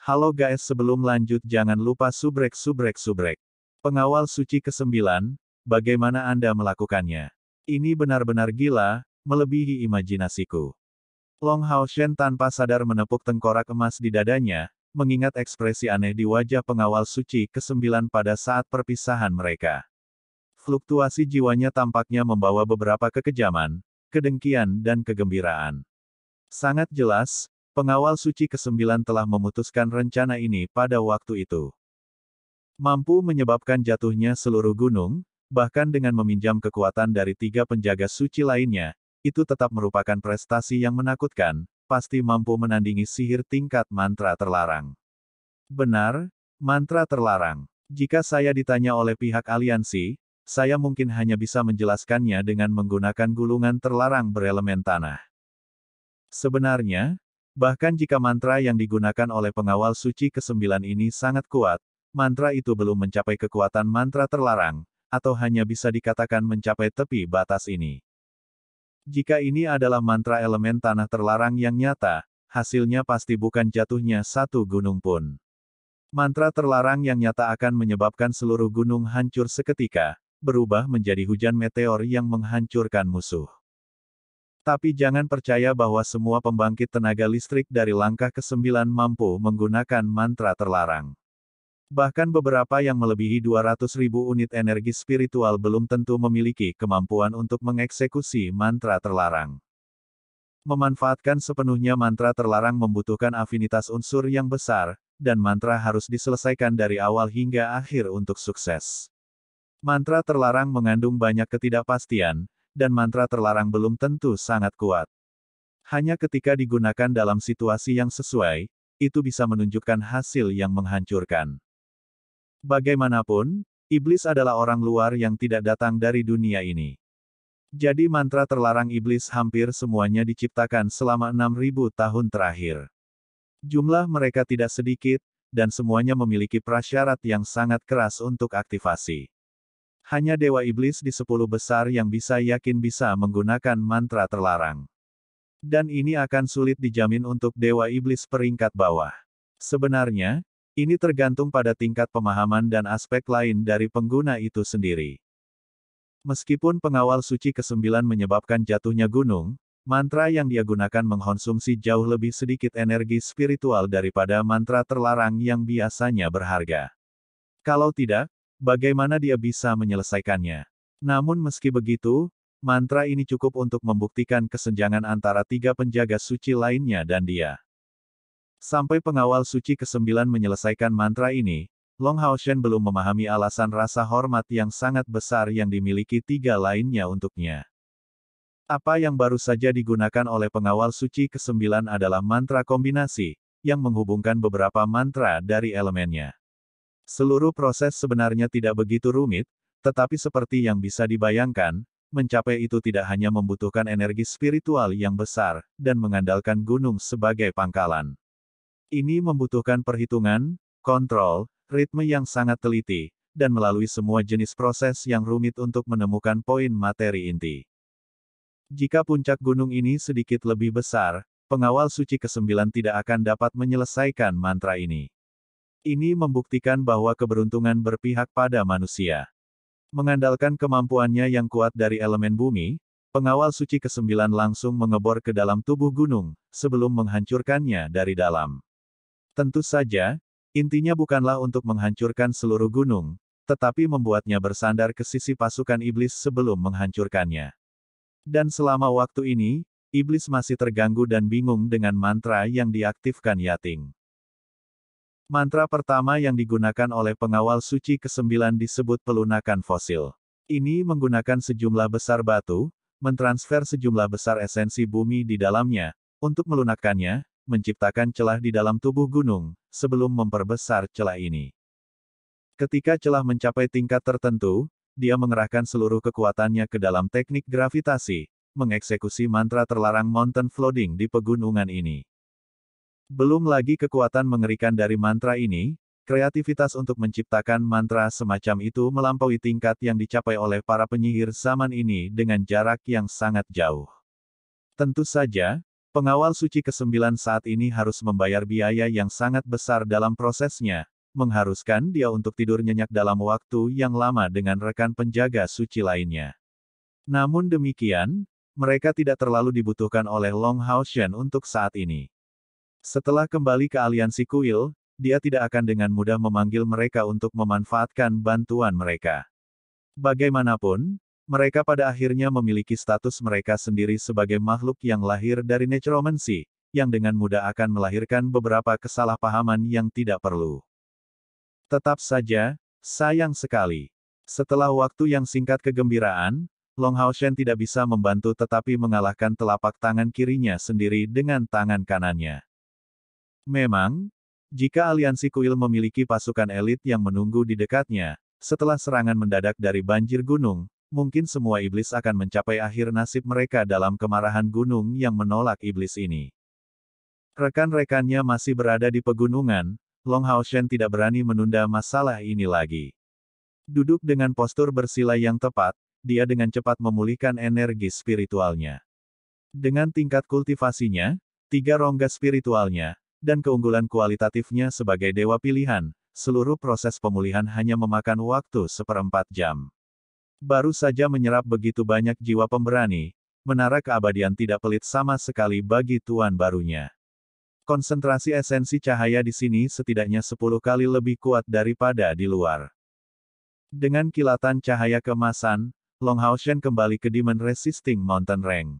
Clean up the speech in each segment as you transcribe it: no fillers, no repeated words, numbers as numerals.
Halo guys, sebelum lanjut jangan lupa subrek. Pengawal suci ke-9, bagaimana Anda melakukannya? Ini benar-benar gila, melebihi imajinasiku. Long Hao Shen tanpa sadar menepuk tengkorak emas di dadanya, mengingat ekspresi aneh di wajah pengawal suci ke-9 pada saat perpisahan mereka. Fluktuasi jiwanya tampaknya membawa beberapa kekejaman, kedengkian dan kegembiraan. Sangat jelas, pengawal suci ke-9 telah memutuskan rencana ini pada waktu itu. Mampu menyebabkan jatuhnya seluruh gunung, bahkan dengan meminjam kekuatan dari 3 penjaga suci lainnya, itu tetap merupakan prestasi yang menakutkan, pasti mampu menandingi sihir tingkat mantra terlarang. Benar, mantra terlarang. Jika saya ditanya oleh pihak aliansi, saya mungkin hanya bisa menjelaskannya dengan menggunakan gulungan terlarang berelemen tanah. Sebenarnya, bahkan jika mantra yang digunakan oleh pengawal suci ke-9 ini sangat kuat, mantra itu belum mencapai kekuatan mantra terlarang, atau hanya bisa dikatakan mencapai tepi batas ini. Jika ini adalah mantra elemen tanah terlarang yang nyata, hasilnya pasti bukan jatuhnya satu gunung pun. Mantra terlarang yang nyata akan menyebabkan seluruh gunung hancur seketika, berubah menjadi hujan meteor yang menghancurkan musuh. Tapi jangan percaya bahwa semua pembangkit tenaga listrik dari langkah ke-9 mampu menggunakan mantra terlarang. Bahkan beberapa yang melebihi 200.000 unit energi spiritual belum tentu memiliki kemampuan untuk mengeksekusi mantra terlarang. Memanfaatkan sepenuhnya mantra terlarang membutuhkan afinitas unsur yang besar, dan mantra harus diselesaikan dari awal hingga akhir untuk sukses. Mantra terlarang mengandung banyak ketidakpastian, dan mantra terlarang belum tentu sangat kuat. Hanya ketika digunakan dalam situasi yang sesuai, itu bisa menunjukkan hasil yang menghancurkan. Bagaimanapun, iblis adalah orang luar yang tidak datang dari dunia ini. Jadi mantra terlarang iblis hampir semuanya diciptakan selama 6.000 tahun terakhir. Jumlah mereka tidak sedikit, dan semuanya memiliki prasyarat yang sangat keras untuk aktivasi. Hanya Dewa Iblis di 10 besar yang bisa yakin bisa menggunakan mantra terlarang. Dan ini akan sulit dijamin untuk Dewa Iblis peringkat bawah. Sebenarnya, ini tergantung pada tingkat pemahaman dan aspek lain dari pengguna itu sendiri. Meskipun pengawal suci ke-9 menyebabkan jatuhnya gunung, mantra yang dia gunakan mengkonsumsi jauh lebih sedikit energi spiritual daripada mantra terlarang yang biasanya berharga. Kalau tidak, bagaimana dia bisa menyelesaikannya? Namun meski begitu, mantra ini cukup untuk membuktikan kesenjangan antara 3 penjaga suci lainnya dan dia. Sampai pengawal suci ke-9 menyelesaikan mantra ini, Long Hao Shen belum memahami alasan rasa hormat yang sangat besar yang dimiliki 3 lainnya untuknya. Apa yang baru saja digunakan oleh pengawal suci ke-9 adalah mantra kombinasi, yang menghubungkan beberapa mantra dari elemennya. Seluruh proses sebenarnya tidak begitu rumit, tetapi seperti yang bisa dibayangkan, mencapai itu tidak hanya membutuhkan energi spiritual yang besar, dan mengandalkan gunung sebagai pangkalan. Ini membutuhkan perhitungan, kontrol, ritme yang sangat teliti, dan melalui semua jenis proses yang rumit untuk menemukan poin materi inti. Jika puncak gunung ini sedikit lebih besar, pengawal suci ke-9 tidak akan dapat menyelesaikan mantra ini. Ini membuktikan bahwa keberuntungan berpihak pada manusia. Mengandalkan kemampuannya yang kuat dari elemen bumi, pengawal suci ke-9 langsung mengebor ke dalam tubuh gunung, sebelum menghancurkannya dari dalam. Tentu saja, intinya bukanlah untuk menghancurkan seluruh gunung, tetapi membuatnya bersandar ke sisi pasukan iblis sebelum menghancurkannya. Dan selama waktu ini, iblis masih terganggu dan bingung dengan mantra yang diaktifkan Yating. Mantra pertama yang digunakan oleh pengawal suci ke-9 disebut pelunakan fosil. Ini menggunakan sejumlah besar batu, mentransfer sejumlah besar esensi bumi di dalamnya, untuk melunakkannya, menciptakan celah di dalam tubuh gunung, sebelum memperbesar celah ini. Ketika celah mencapai tingkat tertentu, dia mengerahkan seluruh kekuatannya ke dalam teknik gravitasi, mengeksekusi mantra terlarang mountain flooding di pegunungan ini. Belum lagi kekuatan mengerikan dari mantra ini, kreativitas untuk menciptakan mantra semacam itu melampaui tingkat yang dicapai oleh para penyihir zaman ini dengan jarak yang sangat jauh. Tentu saja, Pengawal suci ke-9 saat ini harus membayar biaya yang sangat besar dalam prosesnya, mengharuskan dia untuk tidur nyenyak dalam waktu yang lama dengan rekan penjaga suci lainnya. Namun demikian, mereka tidak terlalu dibutuhkan oleh Long Hao Shen untuk saat ini. Setelah kembali ke aliansi kuil, dia tidak akan dengan mudah memanggil mereka untuk memanfaatkan bantuan mereka. Bagaimanapun, mereka pada akhirnya memiliki status mereka sendiri sebagai makhluk yang lahir dari necromancy, yang dengan mudah akan melahirkan beberapa kesalahpahaman yang tidak perlu. Tetap saja, sayang sekali. Setelah waktu yang singkat kegembiraan, Long Hao Shen tidak bisa membantu tetapi mengalahkan telapak tangan kirinya sendiri dengan tangan kanannya. Memang, jika aliansi kuil memiliki pasukan elit yang menunggu di dekatnya, setelah serangan mendadak dari banjir gunung, mungkin semua iblis akan mencapai akhir nasib mereka dalam kemarahan gunung yang menolak iblis ini. Rekan-rekannya masih berada di pegunungan, Long Hao Shen tidak berani menunda masalah ini lagi. Duduk dengan postur bersila yang tepat, dia dengan cepat memulihkan energi spiritualnya. Dengan tingkat kultivasinya, 3 rongga spiritualnya, dan keunggulan kualitatifnya sebagai dewa pilihan, seluruh proses pemulihan hanya memakan waktu 1/4 jam. Baru saja menyerap begitu banyak jiwa pemberani, menara keabadian tidak pelit sama sekali bagi tuan barunya. Konsentrasi esensi cahaya di sini setidaknya 10 kali lebih kuat daripada di luar. Dengan kilatan cahaya keemasan, Long Hao Shen kembali ke Demon Resisting Mountain Range.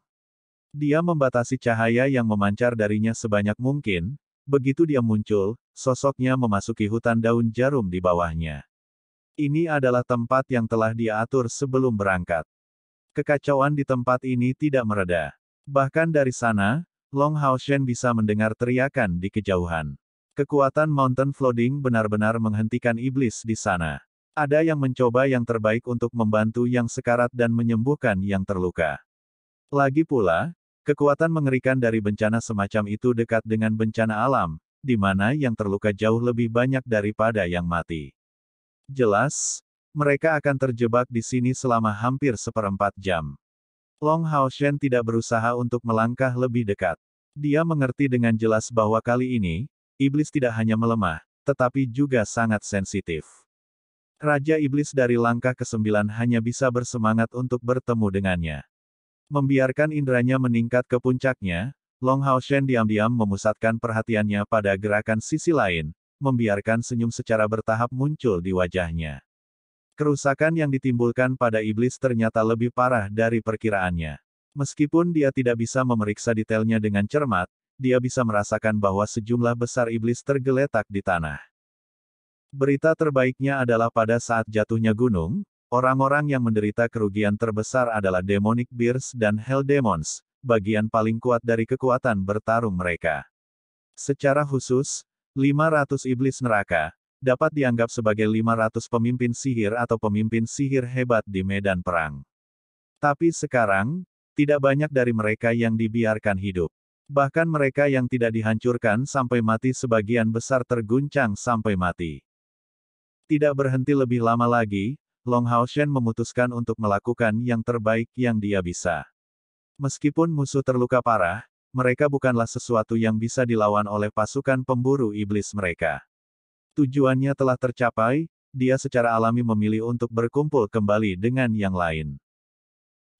Dia membatasi cahaya yang memancar darinya sebanyak mungkin, begitu dia muncul, sosoknya memasuki hutan daun jarum di bawahnya. Ini adalah tempat yang telah dia atur sebelum berangkat. Kekacauan di tempat ini tidak mereda. Bahkan dari sana, Long Hao Shen bisa mendengar teriakan di kejauhan. Kekuatan Mountain Flooding benar-benar menghentikan iblis di sana. Ada yang mencoba yang terbaik untuk membantu yang sekarat dan menyembuhkan yang terluka. Lagi pula, kekuatan mengerikan dari bencana semacam itu dekat dengan bencana alam, di mana yang terluka jauh lebih banyak daripada yang mati. Jelas, mereka akan terjebak di sini selama hampir 1/4 jam. Long Hao Shen tidak berusaha untuk melangkah lebih dekat. Dia mengerti dengan jelas bahwa kali ini, iblis tidak hanya melemah, tetapi juga sangat sensitif. Raja Iblis dari langkah ke-9 hanya bisa bersemangat untuk bertemu dengannya. Membiarkan indranya meningkat ke puncaknya, Long Hao Shen diam-diam memusatkan perhatiannya pada gerakan sisi lain, membiarkan senyum secara bertahap muncul di wajahnya. Kerusakan yang ditimbulkan pada iblis ternyata lebih parah dari perkiraannya. Meskipun dia tidak bisa memeriksa detailnya dengan cermat, dia bisa merasakan bahwa sejumlah besar iblis tergeletak di tanah. Berita terbaiknya adalah pada saat jatuhnya gunung, orang-orang yang menderita kerugian terbesar adalah Demonic Bears dan Hell Demons, bagian paling kuat dari kekuatan bertarung mereka. Secara khusus, 500 iblis neraka, dapat dianggap sebagai 500 pemimpin sihir atau pemimpin sihir hebat di medan perang. Tapi sekarang, tidak banyak dari mereka yang dibiarkan hidup. Bahkan mereka yang tidak dihancurkan sampai mati sebagian besar terguncang sampai mati. Tidak berhenti lebih lama lagi, Long Hao Shen memutuskan untuk melakukan yang terbaik yang dia bisa. Meskipun musuh terluka parah, mereka bukanlah sesuatu yang bisa dilawan oleh pasukan pemburu iblis mereka. Tujuannya telah tercapai, dia secara alami memilih untuk berkumpul kembali dengan yang lain.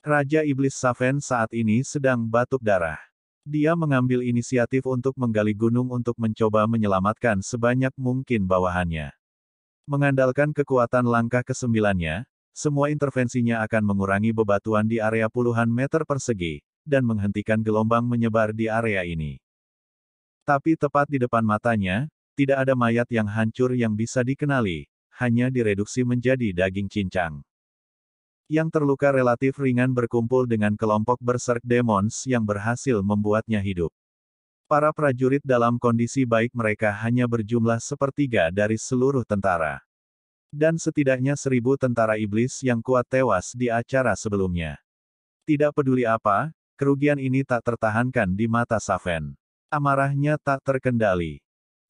Raja Iblis Safen saat ini sedang batuk darah. Dia mengambil inisiatif untuk menggali gunung untuk mencoba menyelamatkan sebanyak mungkin bawahannya. Mengandalkan kekuatan langkah ke-9-nya, semua intervensinya akan mengurangi bebatuan di area puluhan meter persegi, dan menghentikan gelombang menyebar di area ini. Tapi tepat di depan matanya, tidak ada mayat yang hancur yang bisa dikenali, hanya direduksi menjadi daging cincang. Yang terluka relatif ringan berkumpul dengan kelompok Berserk Demons yang berhasil membuatnya hidup. Para prajurit dalam kondisi baik mereka hanya berjumlah 1/3 dari seluruh tentara. Dan setidaknya 1000 tentara iblis yang kuat tewas di acara sebelumnya. Tidak peduli apa, kerugian ini tak tertahankan di mata Safen. Amarahnya tak terkendali.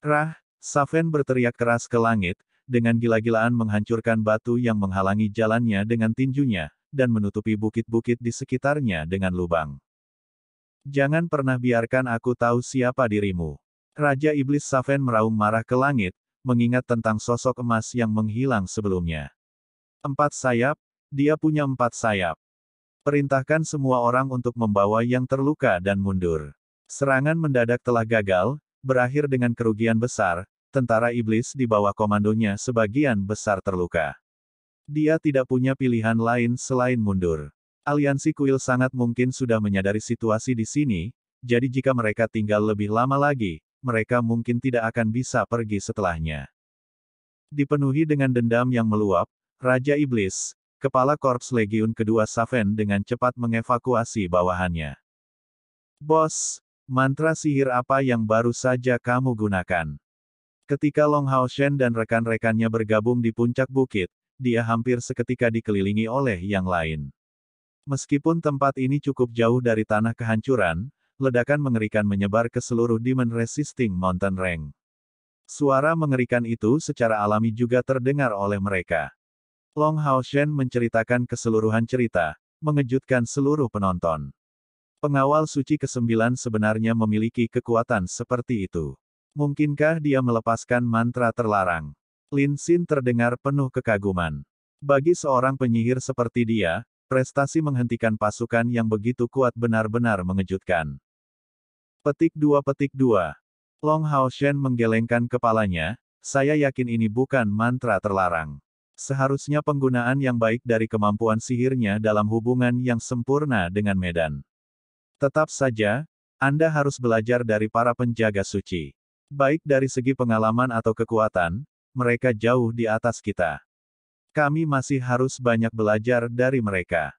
Rah, Safen berteriak keras ke langit, dengan gila-gilaan menghancurkan batu yang menghalangi jalannya dengan tinjunya, dan menutupi bukit-bukit di sekitarnya dengan lubang. Jangan pernah biarkan aku tahu siapa dirimu. Raja Iblis Safen meraung marah ke langit, mengingat tentang sosok emas yang menghilang sebelumnya. 4 sayap, dia punya 4 sayap. Perintahkan semua orang untuk membawa yang terluka dan mundur. Serangan mendadak telah gagal, berakhir dengan kerugian besar, tentara iblis di bawah komandonya sebagian besar terluka. Dia tidak punya pilihan lain selain mundur. Aliansi Kuil sangat mungkin sudah menyadari situasi di sini, jadi jika mereka tinggal lebih lama lagi, mereka mungkin tidak akan bisa pergi setelahnya. Dipenuhi dengan dendam yang meluap, Raja Iblis, Kepala Korps Legiun Kedua Safen dengan cepat mengevakuasi bawahannya. Bos, mantra sihir apa yang baru saja kamu gunakan? Ketika Long Hao Shen dan rekan-rekannya bergabung di puncak bukit, dia hampir seketika dikelilingi oleh yang lain. Meskipun tempat ini cukup jauh dari tanah kehancuran, ledakan mengerikan menyebar ke seluruh Demon Resisting Mountain Range. Suara mengerikan itu secara alami juga terdengar oleh mereka. Long Hao Shen menceritakan keseluruhan cerita, mengejutkan seluruh penonton. Pengawal suci ke-9 sebenarnya memiliki kekuatan seperti itu. Mungkinkah dia melepaskan mantra terlarang? Lin Xin terdengar penuh kekaguman. Bagi seorang penyihir seperti dia, prestasi menghentikan pasukan yang begitu kuat benar-benar mengejutkan. Petik 2. Long Hao Shen menggelengkan kepalanya, saya yakin ini bukan mantra terlarang. Seharusnya penggunaan yang baik dari kemampuan sihirnya dalam hubungan yang sempurna dengan medan. Tetap saja, Anda harus belajar dari para penjaga suci. Baik dari segi pengalaman atau kekuatan, mereka jauh di atas kita. Kami masih harus banyak belajar dari mereka.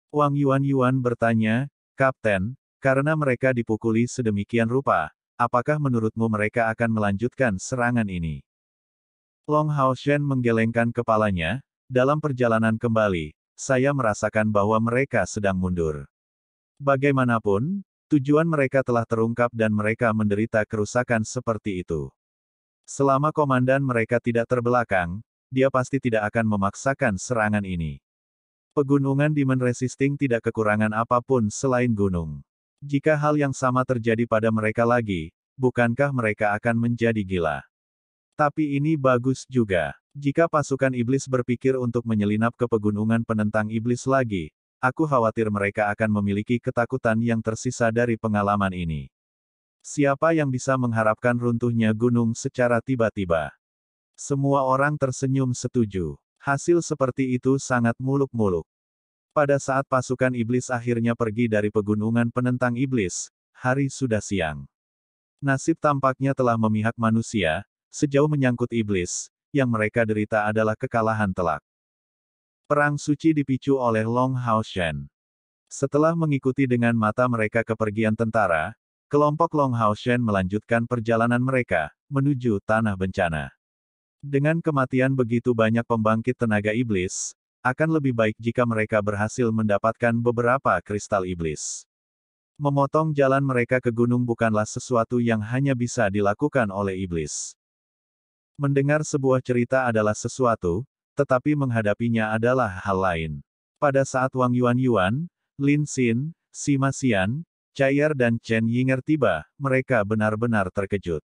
Wang Yuan bertanya, Kapten, karena mereka dipukuli sedemikian rupa, apakah menurutmu mereka akan melanjutkan serangan ini? Long Hao Shen menggelengkan kepalanya, dalam perjalanan kembali, saya merasakan bahwa mereka sedang mundur. Bagaimanapun, tujuan mereka telah terungkap dan mereka menderita kerusakan seperti itu. Selama komandan mereka tidak terbelakang, dia pasti tidak akan memaksakan serangan ini. Pegunungan Demon Resisting tidak kekurangan apapun selain gunung. Jika hal yang sama terjadi pada mereka lagi, bukankah mereka akan menjadi gila? Tapi ini bagus juga. Jika pasukan iblis berpikir untuk menyelinap ke pegunungan penentang iblis lagi, aku khawatir mereka akan memiliki ketakutan yang tersisa dari pengalaman ini. Siapa yang bisa mengharapkan runtuhnya gunung secara tiba-tiba? Semua orang tersenyum setuju. Hasil seperti itu sangat muluk-muluk. Pada saat pasukan iblis akhirnya pergi dari pegunungan penentang iblis, hari sudah siang. Nasib tampaknya telah memihak manusia, sejauh menyangkut iblis, yang mereka derita adalah kekalahan telak. Perang suci dipicu oleh Long Hao Shen. Setelah mengikuti dengan mata mereka kepergian tentara, kelompok Long Hao Shen melanjutkan perjalanan mereka, menuju tanah bencana. Dengan kematian begitu banyak pembangkit tenaga iblis, akan lebih baik jika mereka berhasil mendapatkan beberapa kristal iblis. Memotong jalan mereka ke gunung bukanlah sesuatu yang hanya bisa dilakukan oleh iblis. Mendengar sebuah cerita adalah sesuatu, tetapi menghadapinya adalah hal lain. Pada saat Wang Yuan, Lin Xin, Sima Xian, Chai'er dan Chen Yinger tiba, mereka benar-benar terkejut.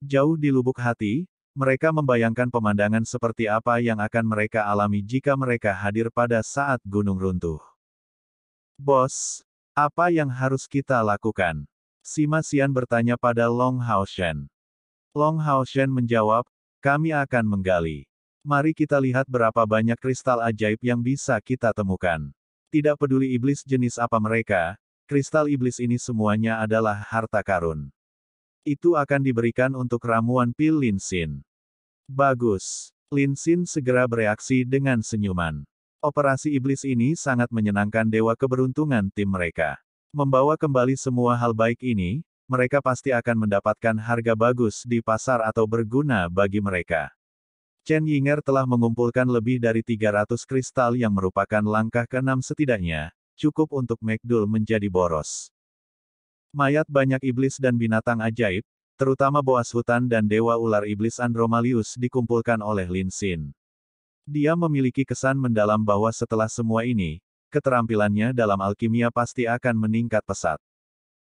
Jauh di lubuk hati, mereka membayangkan pemandangan seperti apa yang akan mereka alami jika mereka hadir pada saat gunung runtuh. Bos, apa yang harus kita lakukan? Sima Xian bertanya pada Long Hao Shen. Long Hao Shen menjawab, kami akan menggali. Mari kita lihat berapa banyak kristal ajaib yang bisa kita temukan. Tidak peduli iblis jenis apa mereka, kristal iblis ini semuanya adalah harta karun. Itu akan diberikan untuk ramuan pil Lin Xin. Bagus. Lin Xin segera bereaksi dengan senyuman. Operasi iblis ini sangat menyenangkan dewa keberuntungan tim mereka. Membawa kembali semua hal baik ini, mereka pasti akan mendapatkan harga bagus di pasar atau berguna bagi mereka. Chen Yinger telah mengumpulkan lebih dari 300 kristal yang merupakan langkah ke-6 setidaknya, cukup untuk McDool menjadi boros. Mayat banyak iblis dan binatang ajaib, terutama boas hutan dan dewa ular iblis Andromalius dikumpulkan oleh Lin Xin. Dia memiliki kesan mendalam bahwa setelah semua ini, keterampilannya dalam alkimia pasti akan meningkat pesat.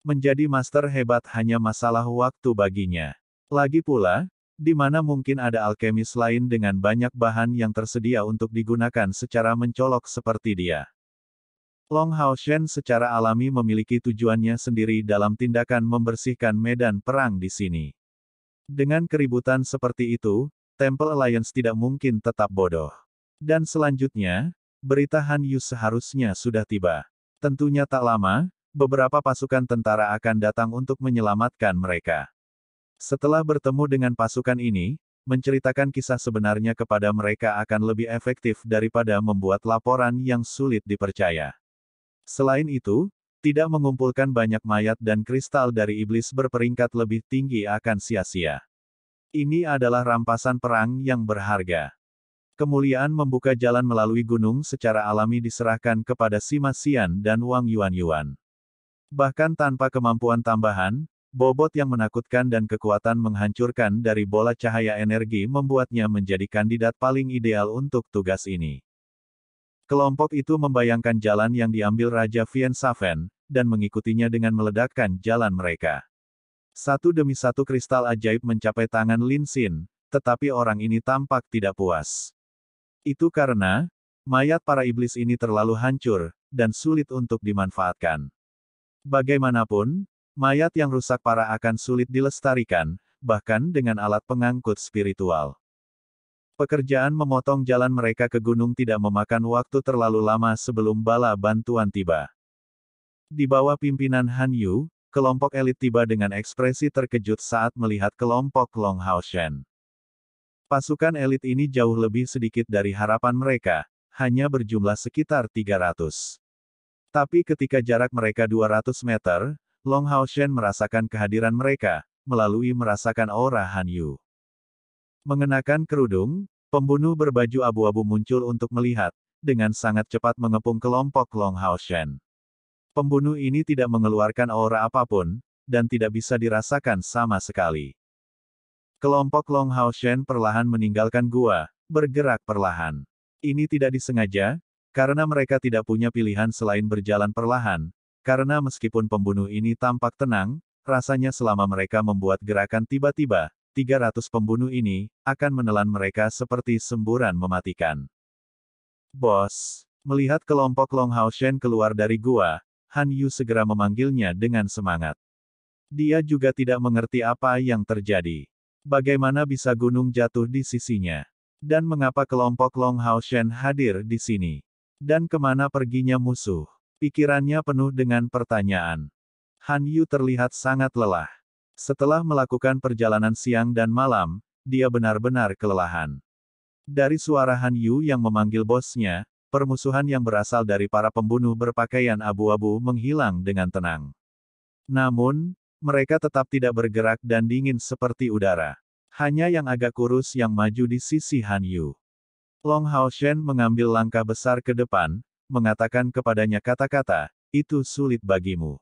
Menjadi master hebat hanya masalah waktu baginya. Lagi pula, di mana mungkin ada alkemis lain dengan banyak bahan yang tersedia untuk digunakan secara mencolok seperti dia. Long Hao Shen secara alami memiliki tujuannya sendiri dalam tindakan membersihkan medan perang di sini. Dengan keributan seperti itu, Temple Alliance tidak mungkin tetap bodoh. Dan selanjutnya, berita Han Yu seharusnya sudah tiba. Tentunya tak lama, beberapa pasukan tentara akan datang untuk menyelamatkan mereka. Setelah bertemu dengan pasukan ini, menceritakan kisah sebenarnya kepada mereka akan lebih efektif daripada membuat laporan yang sulit dipercaya. Selain itu, tidak mengumpulkan banyak mayat dan kristal dari iblis berperingkat lebih tinggi akan sia-sia. Ini adalah rampasan perang yang berharga. Kemuliaan membuka jalan melalui gunung secara alami diserahkan kepada Sima Xian dan Wang Yuan. Bahkan tanpa kemampuan tambahan, bobot yang menakutkan dan kekuatan menghancurkan dari bola cahaya energi membuatnya menjadi kandidat paling ideal untuk tugas ini. Kelompok itu membayangkan jalan yang diambil Raja Vian Saven, dan mengikutinya dengan meledakkan jalan mereka. Satu demi satu kristal ajaib mencapai tangan Lin Xin, tetapi orang ini tampak tidak puas. Itu karena, mayat para iblis ini terlalu hancur, dan sulit untuk dimanfaatkan. Bagaimanapun, mayat yang rusak parah akan sulit dilestarikan, bahkan dengan alat pengangkut spiritual. Pekerjaan memotong jalan mereka ke gunung tidak memakan waktu terlalu lama sebelum bala bantuan tiba. Di bawah pimpinan Han Yu, kelompok elit tiba dengan ekspresi terkejut saat melihat kelompok Long Hao Shen. Pasukan elit ini jauh lebih sedikit dari harapan mereka, hanya berjumlah sekitar 300. Tapi ketika jarak mereka 200 meter, Long Hao Shen merasakan kehadiran mereka, melalui merasakan aura Han Yu. Mengenakan kerudung, pembunuh berbaju abu-abu muncul untuk melihat, dengan sangat cepat mengepung kelompok Long Hao Shen. Pembunuh ini tidak mengeluarkan aura apapun, dan tidak bisa dirasakan sama sekali. Kelompok Long Hao Shen perlahan meninggalkan gua, bergerak perlahan. Ini tidak disengaja, karena mereka tidak punya pilihan selain berjalan perlahan, karena meskipun pembunuh ini tampak tenang, rasanya selama mereka membuat gerakan tiba-tiba, 300 pembunuh ini, akan menelan mereka seperti semburan mematikan. Bos! Melihat kelompok Long Hao Shen keluar dari gua, Han Yu segera memanggilnya dengan semangat. Dia juga tidak mengerti apa yang terjadi. Bagaimana bisa gunung jatuh di sisinya? Dan mengapa kelompok Long Hao Shen hadir di sini? Dan kemana perginya musuh? Pikirannya penuh dengan pertanyaan. Han Yu terlihat sangat lelah. Setelah melakukan perjalanan siang dan malam, dia benar-benar kelelahan. Dari suara Han Yu yang memanggil bosnya, permusuhan yang berasal dari para pembunuh berpakaian abu-abu menghilang dengan tenang. Namun, mereka tetap tidak bergerak dan dingin seperti udara. Hanya yang agak kurus yang maju di sisi Han Yu. Long Hao Shen mengambil langkah besar ke depan, mengatakan kepadanya kata-kata, "Itu sulit bagimu."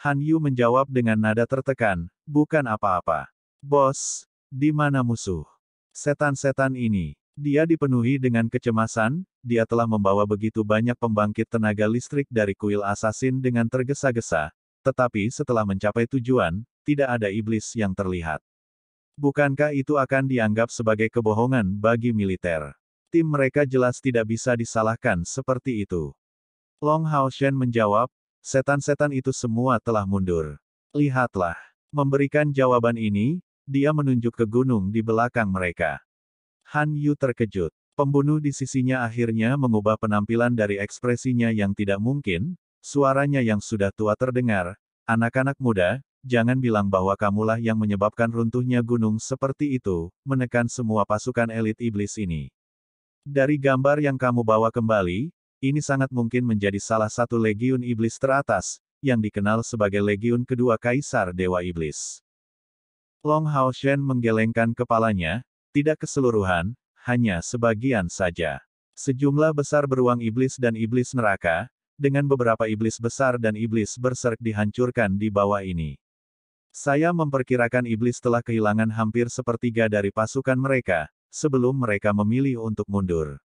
Han Yu menjawab dengan nada tertekan, "Bukan apa-apa. Bos, di mana musuh? Setan-setan ini." Dia dipenuhi dengan kecemasan, dia telah membawa begitu banyak pembangkit tenaga listrik dari kuil assassin dengan tergesa-gesa, tetapi setelah mencapai tujuan, tidak ada iblis yang terlihat. Bukankah itu akan dianggap sebagai kebohongan bagi militer? Tim mereka jelas tidak bisa disalahkan seperti itu. Long Hao Shen menjawab, "Setan-setan itu semua telah mundur. Lihatlah." Memberikan jawaban ini, dia menunjuk ke gunung di belakang mereka. Han Yu terkejut. Pembunuh di sisinya akhirnya mengubah penampilan dari ekspresinya yang tidak mungkin, suaranya yang sudah tua terdengar, "Anak-anak muda, jangan bilang bahwa kamulah yang menyebabkan runtuhnya gunung seperti itu, menekan semua pasukan elit iblis ini. Dari gambar yang kamu bawa kembali, ini sangat mungkin menjadi salah satu legiun iblis teratas, yang dikenal sebagai legiun kedua Kaisar Dewa Iblis." Long Hao Shen menggelengkan kepalanya, tidak keseluruhan, hanya sebagian saja. Sejumlah besar beruang iblis dan iblis neraka, dengan beberapa iblis besar dan iblis berserk dihancurkan di bawah ini. Saya memperkirakan iblis telah kehilangan hampir sepertiga dari pasukan mereka, sebelum mereka memilih untuk mundur.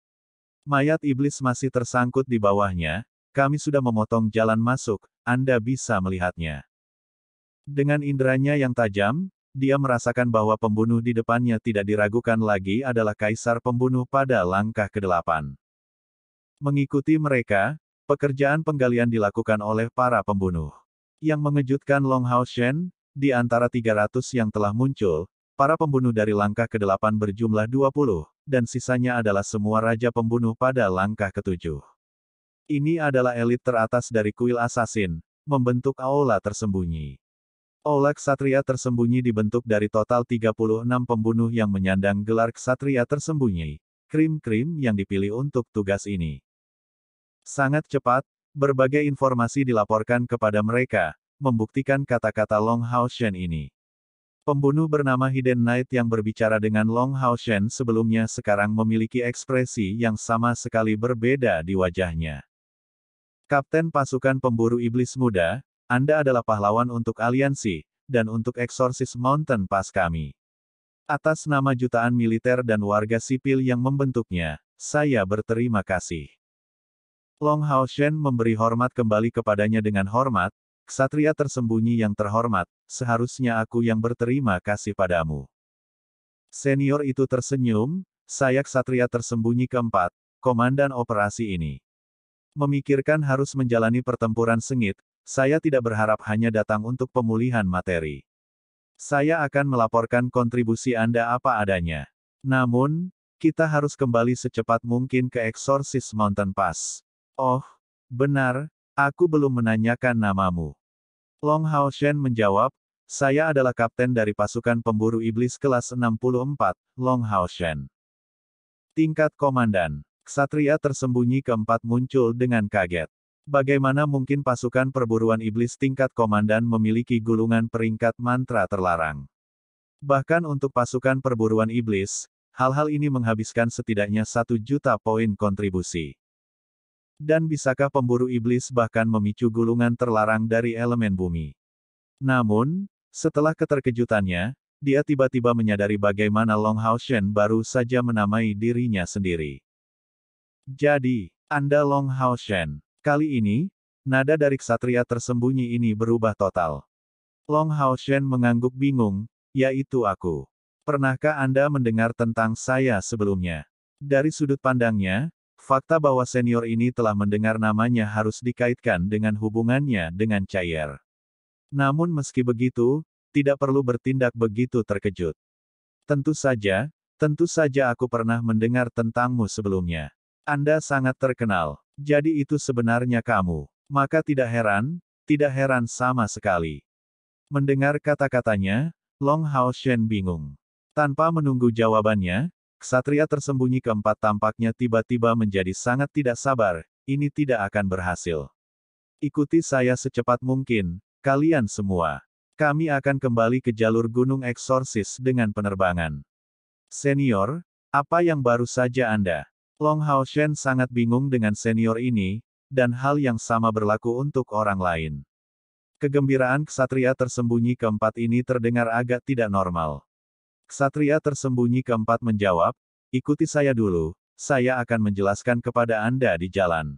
Mayat iblis masih tersangkut di bawahnya, kami sudah memotong jalan masuk, Anda bisa melihatnya. Dengan inderanya yang tajam, dia merasakan bahwa pembunuh di depannya tidak diragukan lagi adalah kaisar pembunuh pada langkah ke-8. Mengikuti mereka, pekerjaan penggalian dilakukan oleh para pembunuh. Yang mengejutkan Long Hao Shen, di antara 300 yang telah muncul, para pembunuh dari langkah ke-8 berjumlah 20, dan sisanya adalah semua raja pembunuh pada langkah ke-7. Ini adalah elit teratas dari kuil assassin, membentuk aula tersembunyi. Aula ksatria tersembunyi dibentuk dari total 36 pembunuh yang menyandang gelar ksatria tersembunyi, krim-krim yang dipilih untuk tugas ini. Sangat cepat, berbagai informasi dilaporkan kepada mereka, membuktikan kata-kata Long Hao Shen ini. Pembunuh bernama Hidden Knight yang berbicara dengan Long Hao Shen sebelumnya sekarang memiliki ekspresi yang sama sekali berbeda di wajahnya. Kapten pasukan pemburu iblis muda, Anda adalah pahlawan untuk aliansi, dan untuk Exorcist Mountain Pass kami. Atas nama jutaan militer dan warga sipil yang membentuknya, saya berterima kasih. Long Hao Shen memberi hormat kembali kepadanya dengan hormat, ksatria tersembunyi yang terhormat, seharusnya aku yang berterima kasih padamu. Senior itu tersenyum, saya ksatria tersembunyi keempat, komandan operasi ini. Memikirkan harus menjalani pertempuran sengit, saya tidak berharap hanya datang untuk pemulihan materi. Saya akan melaporkan kontribusi Anda apa adanya. Namun, kita harus kembali secepat mungkin ke Exorcist Mountain Pass. Oh, benar, aku belum menanyakan namamu. Long Hao Shen menjawab, saya adalah kapten dari pasukan pemburu iblis kelas 64, Long Hao Shen. Tingkat komandan. Ksatria tersembunyi keempat muncul dengan kaget. Bagaimana mungkin pasukan perburuan iblis tingkat komandan memiliki gulungan peringkat mantra terlarang? Bahkan untuk pasukan perburuan iblis, hal-hal ini menghabiskan setidaknya 1 juta poin kontribusi. Dan bisakah pemburu iblis bahkan memicu gulungan terlarang dari elemen bumi? Namun, setelah keterkejutannya, dia tiba-tiba menyadari bagaimana Long Hao Shen baru saja menamai dirinya sendiri. Jadi, Anda Long Hao Shen. Kali ini, nada dari ksatria tersembunyi ini berubah total. Long Hao Shen mengangguk bingung, yaitu aku. Pernahkah Anda mendengar tentang saya sebelumnya? Dari sudut pandangnya, fakta bahwa senior ini telah mendengar namanya harus dikaitkan dengan hubungannya dengan Cair. Namun meski begitu, tidak perlu bertindak begitu terkejut. Tentu saja aku pernah mendengar tentangmu sebelumnya. Anda sangat terkenal. Jadi itu sebenarnya kamu. Maka tidak heran sama sekali. Mendengar kata-katanya, Long Hao Shen bingung. Tanpa menunggu jawabannya, ksatria tersembunyi keempat tampaknya tiba-tiba menjadi sangat tidak sabar, ini tidak akan berhasil. Ikuti saya secepat mungkin, kalian semua. Kami akan kembali ke jalur Gunung Eksorsis dengan penerbangan. Senior, apa yang baru saja Anda? Long Hao Shen sangat bingung dengan senior ini, dan hal yang sama berlaku untuk orang lain. Kegembiraan ksatria tersembunyi keempat ini terdengar agak tidak normal. Ksatria tersembunyi keempat menjawab, ikuti saya dulu, saya akan menjelaskan kepada Anda di jalan.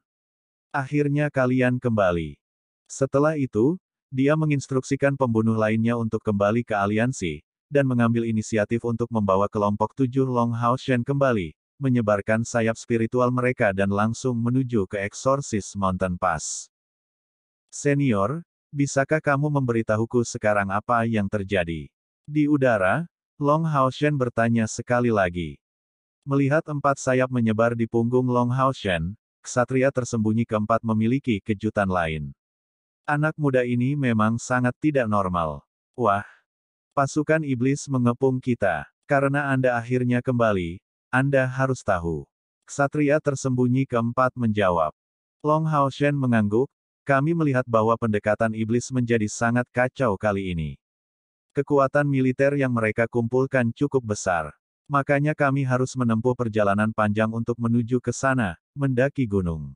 Akhirnya kalian kembali. Setelah itu, dia menginstruksikan pembunuh lainnya untuk kembali ke aliansi, dan mengambil inisiatif untuk membawa kelompok 7 Long Hao Shen kembali, menyebarkan sayap spiritual mereka dan langsung menuju ke Exorcist Mountain Pass. Senior, bisakah kamu memberitahuku sekarang apa yang terjadi? Di udara, Long Hao Shen bertanya sekali lagi. Melihat 4 sayap menyebar di punggung Long Hao Shen, ksatria tersembunyi keempat memiliki kejutan lain. Anak muda ini memang sangat tidak normal. Wah, pasukan iblis mengepung kita. Karena Anda akhirnya kembali, Anda harus tahu. Ksatria tersembunyi keempat menjawab. Long Hao Shen mengangguk, kami melihat bahwa pendekatan iblis menjadi sangat kacau kali ini. Kekuatan militer yang mereka kumpulkan cukup besar. Makanya kami harus menempuh perjalanan panjang untuk menuju ke sana, mendaki gunung.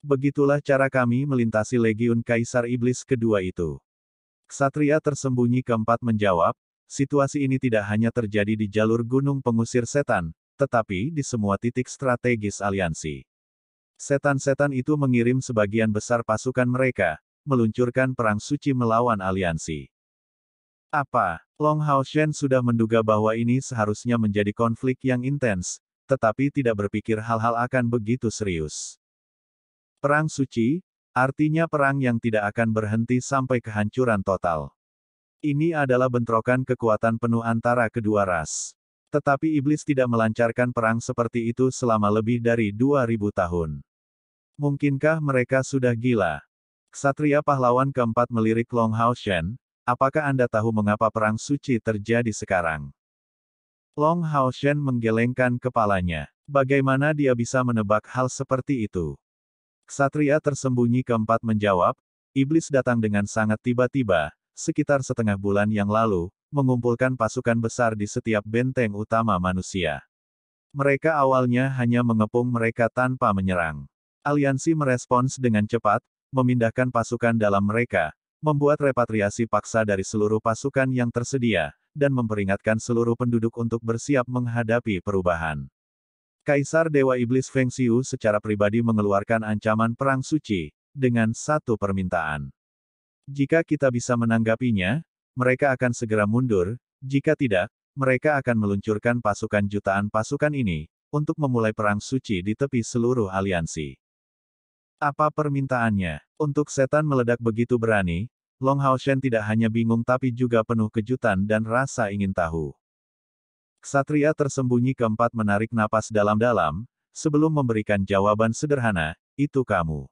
Begitulah cara kami melintasi Legiun Kaisar Iblis kedua itu. Ksatria tersembunyi keempat menjawab, situasi ini tidak hanya terjadi di jalur gunung pengusir setan, tetapi di semua titik strategis aliansi. Setan-setan itu mengirim sebagian besar pasukan mereka, meluncurkan perang suci melawan aliansi. Apa? Long Haoshen sudah menduga bahwa ini seharusnya menjadi konflik yang intens, tetapi tidak berpikir hal-hal akan begitu serius. Perang suci, artinya perang yang tidak akan berhenti sampai kehancuran total. Ini adalah bentrokan kekuatan penuh antara kedua ras. Tetapi iblis tidak melancarkan perang seperti itu selama lebih dari 2000 tahun. Mungkinkah mereka sudah gila? Ksatria pahlawan keempat melirik Long Haoshen, apakah Anda tahu mengapa perang suci terjadi sekarang? Long Haoshen menggelengkan kepalanya. Bagaimana dia bisa menebak hal seperti itu? Ksatria tersembunyi keempat menjawab, iblis datang dengan sangat tiba-tiba, sekitar setengah bulan yang lalu, mengumpulkan pasukan besar di setiap benteng utama manusia. Mereka awalnya hanya mengepung mereka tanpa menyerang. Aliansi merespons dengan cepat, memindahkan pasukan dalam mereka, membuat repatriasi paksa dari seluruh pasukan yang tersedia, dan memperingatkan seluruh penduduk untuk bersiap menghadapi perubahan. Kaisar Dewa Iblis Feng Xiu secara pribadi mengeluarkan ancaman perang suci, dengan satu permintaan. Jika kita bisa menanggapinya, mereka akan segera mundur, jika tidak, mereka akan meluncurkan pasukan jutaan pasukan ini, untuk memulai perang suci di tepi seluruh aliansi. Apa permintaannya? Untuk setan meledak begitu berani, Long Haoshen tidak hanya bingung tapi juga penuh kejutan dan rasa ingin tahu. Ksatria tersembunyi keempat menarik napas dalam-dalam, sebelum memberikan jawaban sederhana, itu kamu.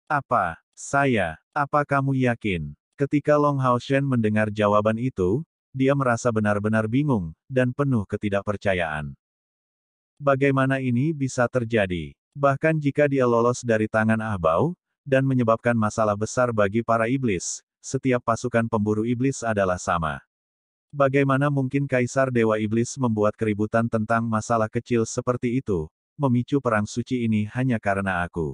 Apa? Saya. Apa kamu yakin? Ketika Long Haoshen mendengar jawaban itu, dia merasa benar-benar bingung, dan penuh ketidakpercayaan. Bagaimana ini bisa terjadi? Bahkan jika dia lolos dari tangan Ahbao, dan menyebabkan masalah besar bagi para iblis, setiap pasukan pemburu iblis adalah sama. Bagaimana mungkin Kaisar Dewa Iblis membuat keributan tentang masalah kecil seperti itu, memicu perang suci ini hanya karena aku?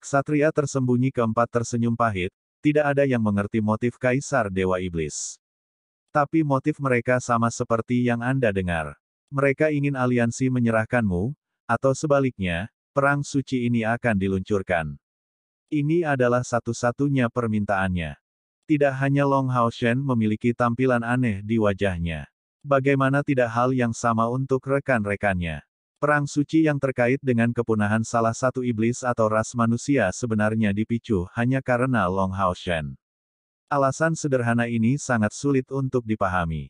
Ksatria tersembunyi keempat tersenyum pahit, tidak ada yang mengerti motif Kaisar Dewa Iblis. Tapi motif mereka sama seperti yang Anda dengar. Mereka ingin aliansi menyerahkanmu, atau sebaliknya, perang suci ini akan diluncurkan. Ini adalah satu-satunya permintaannya. Tidak hanya Long Haoshen memiliki tampilan aneh di wajahnya. Bagaimana tidak hal yang sama untuk rekan-rekannya? Perang suci yang terkait dengan kepunahan salah satu iblis atau ras manusia sebenarnya dipicu hanya karena Long Haoshen. Alasan sederhana ini sangat sulit untuk dipahami.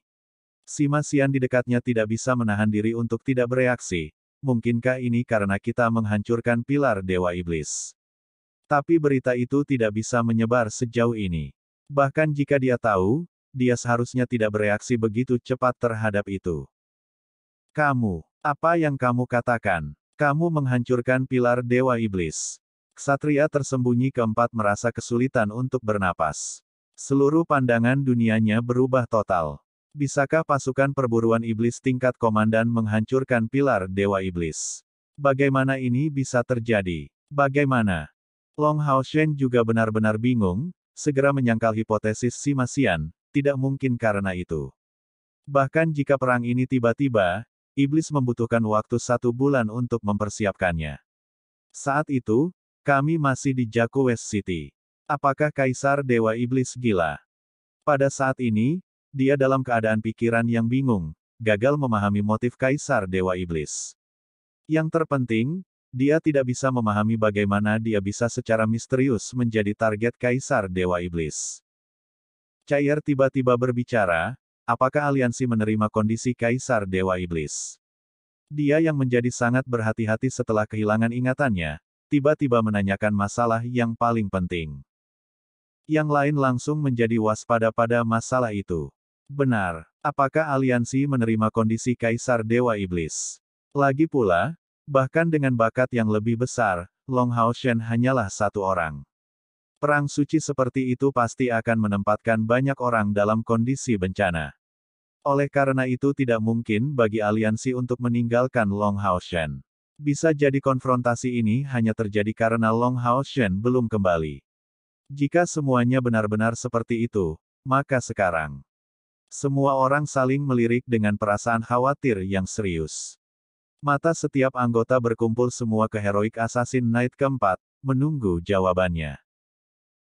Sima Xian di dekatnya tidak bisa menahan diri untuk tidak bereaksi. Mungkinkah ini karena kita menghancurkan pilar Dewa Iblis? Tapi berita itu tidak bisa menyebar sejauh ini. Bahkan jika dia tahu, dia seharusnya tidak bereaksi begitu cepat terhadap itu. Kamu, apa yang kamu katakan? Kamu menghancurkan pilar Dewa Iblis. Ksatria tersembunyi keempat merasa kesulitan untuk bernapas. Seluruh pandangan dunianya berubah total. Bisakah pasukan perburuan iblis tingkat komandan menghancurkan pilar Dewa Iblis? Bagaimana ini bisa terjadi? Bagaimana? Long Haoshen juga benar-benar bingung, segera menyangkal hipotesis Sima Xian, tidak mungkin karena itu. Bahkan jika perang ini tiba-tiba, iblis membutuhkan waktu 1 bulan untuk mempersiapkannya. Saat itu, kami masih di Jaku West City. Apakah Kaisar Dewa Iblis gila? Pada saat ini, dia dalam keadaan pikiran yang bingung, gagal memahami motif Kaisar Dewa Iblis. Yang terpenting, dia tidak bisa memahami bagaimana dia bisa secara misterius menjadi target Kaisar Dewa Iblis. Cair tiba-tiba berbicara, apakah aliansi menerima kondisi Kaisar Dewa Iblis? Dia yang menjadi sangat berhati-hati setelah kehilangan ingatannya, tiba-tiba menanyakan masalah yang paling penting. Yang lain langsung menjadi waspada pada masalah itu. Benar, apakah aliansi menerima kondisi Kaisar Dewa Iblis? Lagi pula, bahkan dengan bakat yang lebih besar, Long Haoshen hanyalah satu orang. Perang suci seperti itu pasti akan menempatkan banyak orang dalam kondisi bencana. Oleh karena itu tidak mungkin bagi aliansi untuk meninggalkan Long Haoshen. Bisa jadi konfrontasi ini hanya terjadi karena Long Haoshen belum kembali. Jika semuanya benar-benar seperti itu, maka sekarang semua orang saling melirik dengan perasaan khawatir yang serius. Mata setiap anggota berkumpul semua ke Heroic Assassin Knight keempat, menunggu jawabannya.